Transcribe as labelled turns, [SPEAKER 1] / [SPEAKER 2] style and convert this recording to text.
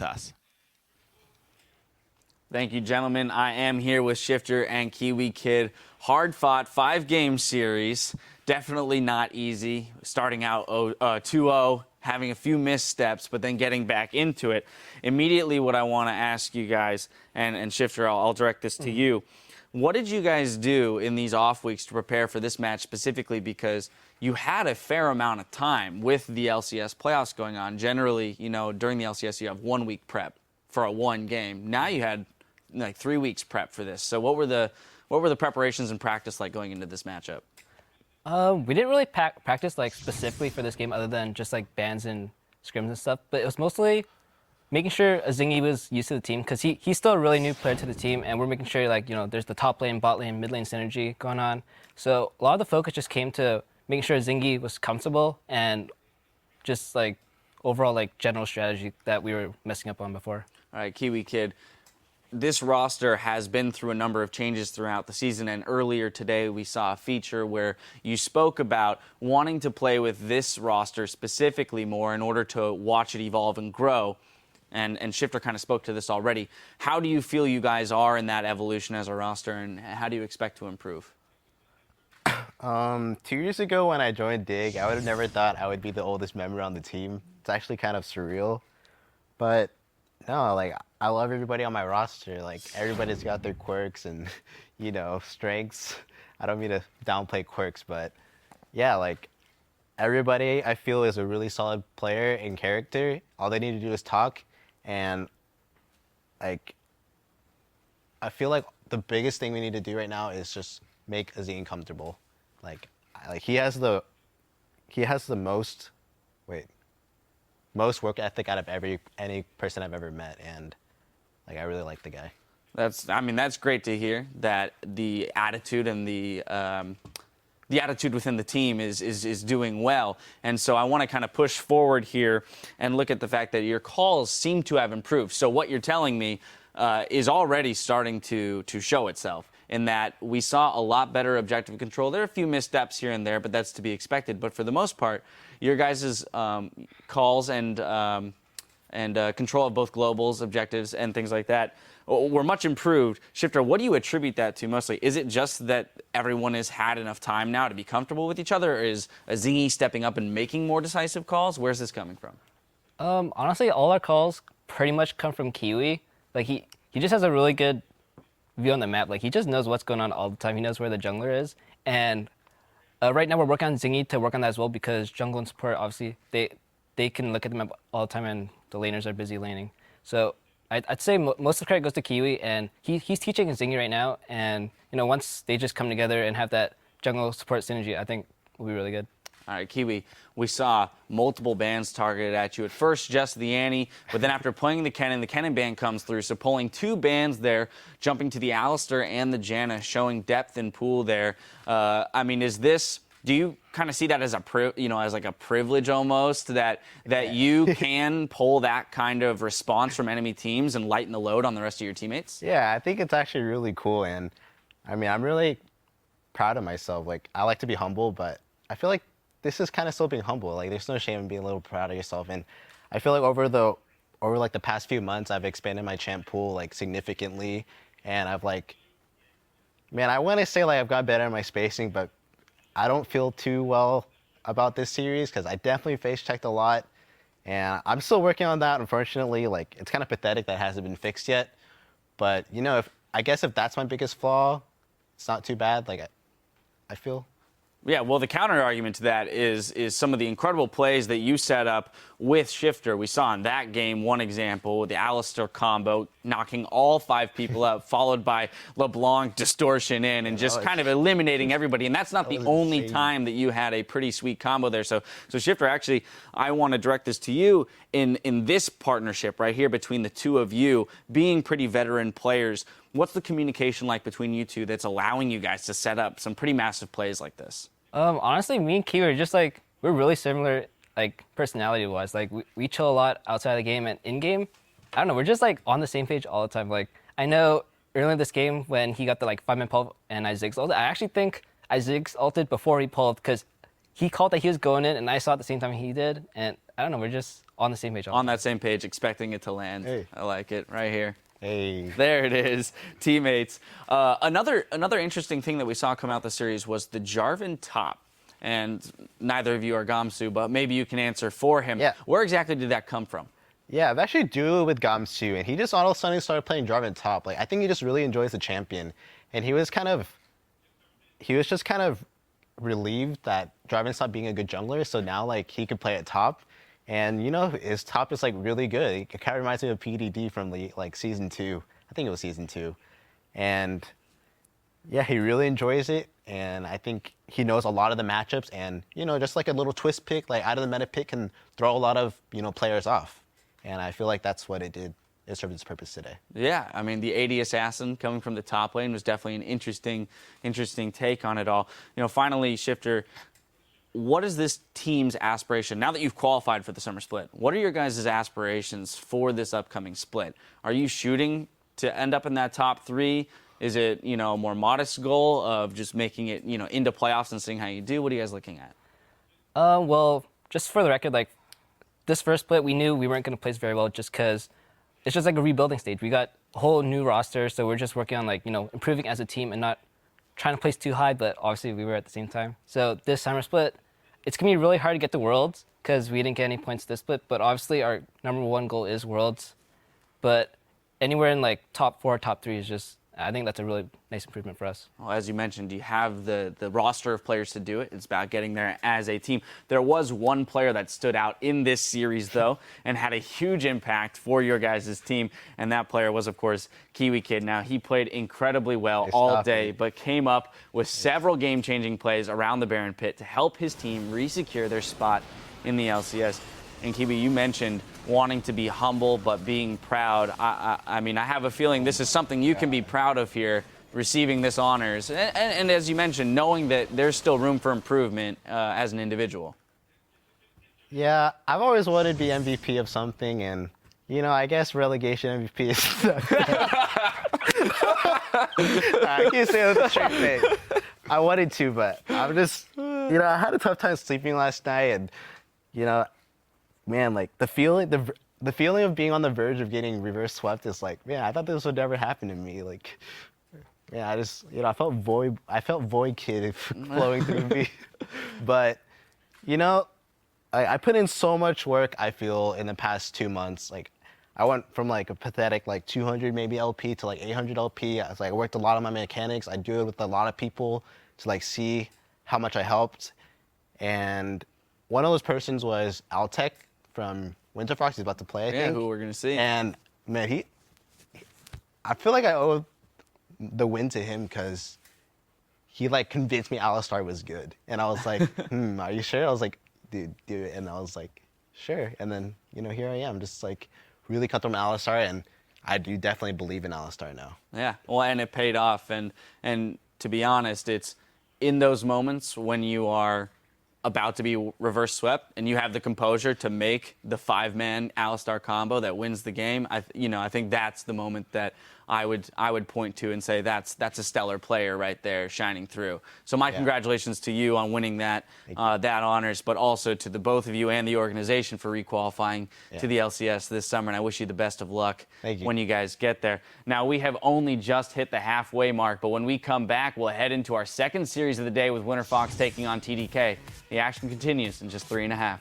[SPEAKER 1] with us.
[SPEAKER 2] Thank you, gentlemen. I am here with Shiphtur and KiWiKiD. Hard-fought 5-game series. Definitely not easy. Starting out 2-0, having a few missteps, but then getting back into it. Immediately, what I want to ask you guys, and Shiphtur, I'll direct this to you. What did you guys do in these off weeks to prepare for this match specifically? Because you had a fair amount of time with the LCS playoffs going on. Generally, during the LCS, you have 1 week prep for a one game. Now you had like 3 weeks prep for this. So what were the preparations and practice like going into this matchup?
[SPEAKER 3] We didn't really practice like specifically for this game other than just like bans and scrims and stuff. But it was mostly making sure Zingy was used to the team because he's still a really new player to the team, and we're making sure there's the top lane, bot lane, mid lane synergy going on. So a lot of the focus just came to making sure Zingy was comfortable and just like overall like general strategy that we were messing up on before.
[SPEAKER 2] All right, KiWiKiD. This roster has been through a number of changes throughout the season, and earlier today we saw a feature where you spoke about wanting to play with this roster specifically more in order to watch it evolve and grow. And Shiphtur kind of spoke to this already. How do you feel you guys are in that evolution as a roster, and how do you expect to improve?
[SPEAKER 4] 2 years ago when I joined Dig, I would have never thought I would be the oldest member on the team. It's actually kind of surreal. But no, like, I love everybody on my roster. Like, everybody's got their quirks and, strengths. I don't mean to downplay quirks, but yeah, like, everybody I feel is a really solid player in character. All they need to do is talk. And, like, I feel like the biggest thing we need to do right now is just make Azine comfortable. Like he has the most work ethic out of any person I've ever met, and like I really like the guy.
[SPEAKER 2] That's great to hear that the attitude and the attitude within the team is doing well. And so I want to kind of push forward here and look at the fact that your calls seem to have improved. So what you're telling me is already starting to show itself in that we saw a lot better objective control. There are a few missteps here and there, but that's to be expected. But for the most part, your guys' calls and control of both globals, objectives, and things like that were much improved. Shiphtur, what do you attribute that to mostly? Is it just that everyone has had enough time now to be comfortable with each other, or is Zingy stepping up and making more decisive calls? Where's this coming from?
[SPEAKER 3] Honestly, all our calls pretty much come from Kiwi. Like he just has a really good view on the map. Like he just knows what's going on all the time. He knows where the jungler is. And right now we're working on Zingy to work on that as well because jungle and support, obviously, they can look at the map all the time and the laners are busy laning. So I'd say most of the credit goes to Kiwi, and he's teaching Zingy right now. And once they just come together and have that jungle support synergy, I think we'll be really good.
[SPEAKER 2] All right, Kiwi, we saw multiple bans targeted at you. At first, just the Annie, but then after playing the Kennen ban comes through. So pulling 2 bans there, jumping to the Alistar and the Janna, showing depth in pool there. Do you kind of see that as as like a privilege almost that you can pull that kind of response from enemy teams and lighten the load on the rest of your teammates?
[SPEAKER 4] Yeah, I think it's actually really cool, and I'm really proud of myself. Like, I like to be humble, but I feel like this is kind of still being humble. Like, there's no shame in being a little proud of yourself, and I feel like over the past few months, I've expanded my champ pool like significantly, and I've I want to say like I've got better at my spacing, but I don't feel too well about this series because I definitely face checked a lot, and I'm still working on that. Unfortunately, like it's kind of pathetic that it hasn't been fixed yet. But if that's my biggest flaw, it's not too bad. Like I feel.
[SPEAKER 2] Yeah, well, the counter argument to that is some of the incredible plays that you set up with Shiphtur. We saw in that game one example with the Alistar combo, knocking all 5 people out, followed by LeBlanc distortion in and just kind of eliminating everybody. And that's not the only time that you had a pretty sweet combo there. So Shiphtur, actually, I want to direct this to you in this partnership right here between the two of you, being pretty veteran players. What's the communication like between you two that's allowing you guys to set up some pretty massive plays like this?
[SPEAKER 3] Honestly, me and Kiwi are just like, we're really similar, like personality-wise. Like we chill a lot outside of the game and in-game. I don't know, we're just like on the same page all the time. Like I know earlier in this game when he got the like 5-man pull and I Ziggs ulted, I actually think I Ziggs ulted before he pulled because he called that he was going in and I saw at the same time he did. And I don't know. We're just on the same page.
[SPEAKER 2] On that same page, expecting it to land.
[SPEAKER 4] Hey.
[SPEAKER 2] I like it right here.
[SPEAKER 4] Hey.
[SPEAKER 2] There it is, teammates. Another interesting thing that we saw come out the series was the Jarvan top. And neither of you are Gamsu, but maybe you can answer for him.
[SPEAKER 4] Yeah.
[SPEAKER 2] Where exactly did that come from?
[SPEAKER 4] Yeah, I've actually dueled with Gamsu, and he just all of a sudden started playing Jarvan top. Like, I think he just really enjoys the champion, and he was just kind of relieved that Jarvan stopped being a good jungler, so now like he could play at top, and you know his top is like really good. It kind of reminds me of PDD from like season 2. I think it was season 2, and yeah, he really enjoys it, and I think he knows a lot of the matchups, and you know, just like a little twist pick, like out of the meta pick, can throw a lot of players off, and I feel like that's what it did. It served its purpose today.
[SPEAKER 2] Yeah, I mean, the AD assassin coming from the top lane was definitely an interesting take on it all. Finally, Shiphtur, what is this team's aspiration? Now that you've qualified for the summer split, what are your guys' aspirations for this upcoming split? Are you shooting to end up in that top 3? Is it, a more modest goal of just making it, into playoffs and seeing how you do? What are you guys looking at?
[SPEAKER 3] Well, just for the record, like this first split, we knew we weren't going to place very well just because it's just like a rebuilding stage. We got a whole new roster, so we're just working on improving as a team and not trying to place too high, but obviously we were at the same time. So this summer split, it's going to be really hard to get to Worlds because we didn't get any points this split, but obviously our number 1 goal is Worlds. But anywhere in top 4, top 3 is just, I think that's a really nice improvement for us.
[SPEAKER 2] Well, as you mentioned, you have the roster of players to do it. It's about getting there as a team. There was one player that stood out in this series, though, and had a huge impact for your guys' team, and that player was, of course, KiWiKiD. Now, he played incredibly well all day, but came up with several game-changing plays around the Baron Pit to help his team re-secure their spot in the LCS. And Kiwi, you mentioned wanting to be humble but being proud. I mean, I have a feeling this is something you can be proud of here, receiving this honors. And as you mentioned, knowing that there's still room for improvement as an individual.
[SPEAKER 4] Yeah, I've always wanted to be MVP of something, and I guess relegation MVP is. I can't say it with a straight face. I wanted to, but I'm just, I had a tough time sleeping last night, and man, like the feeling of being on the verge of getting reverse swept is like, man, I thought this would never happen to me. Like, yeah, I just, I felt void kid flowing through me. But, I put in so much work, I feel, in the past 2 months. Like, I went from a pathetic 200 maybe LP to 800 LP. I worked a lot on my mechanics. I do it with a lot of people to see how much I helped. And one of those persons was Altec from Winterfox. He's about to play, I think.
[SPEAKER 2] Yeah, who we're going to see.
[SPEAKER 4] And, man, I feel like I owe the win to him because he, convinced me Alistar was good. And I was like, are you sure? I was like, dude, do it. And I was like, sure. And then, here I am, just, really cut through Alistar. And I do definitely believe in Alistar now.
[SPEAKER 2] Yeah, well, and it paid off. And to be honest, it's in those moments when you are about to be reverse swept and you have the composure to make the 5-man Alistar combo that wins the game. I think that's the moment that I would point to and say that's a stellar player right there shining through. So my congratulations to you on winning that honors, but also to the both of you and the organization for requalifying to the LCS this summer. And I wish you the best of luck when you guys get there. Now, we have only just hit the halfway mark, but when we come back, we'll head into our second series of the day with Winterfox taking on TDK. The action continues in just 3.5.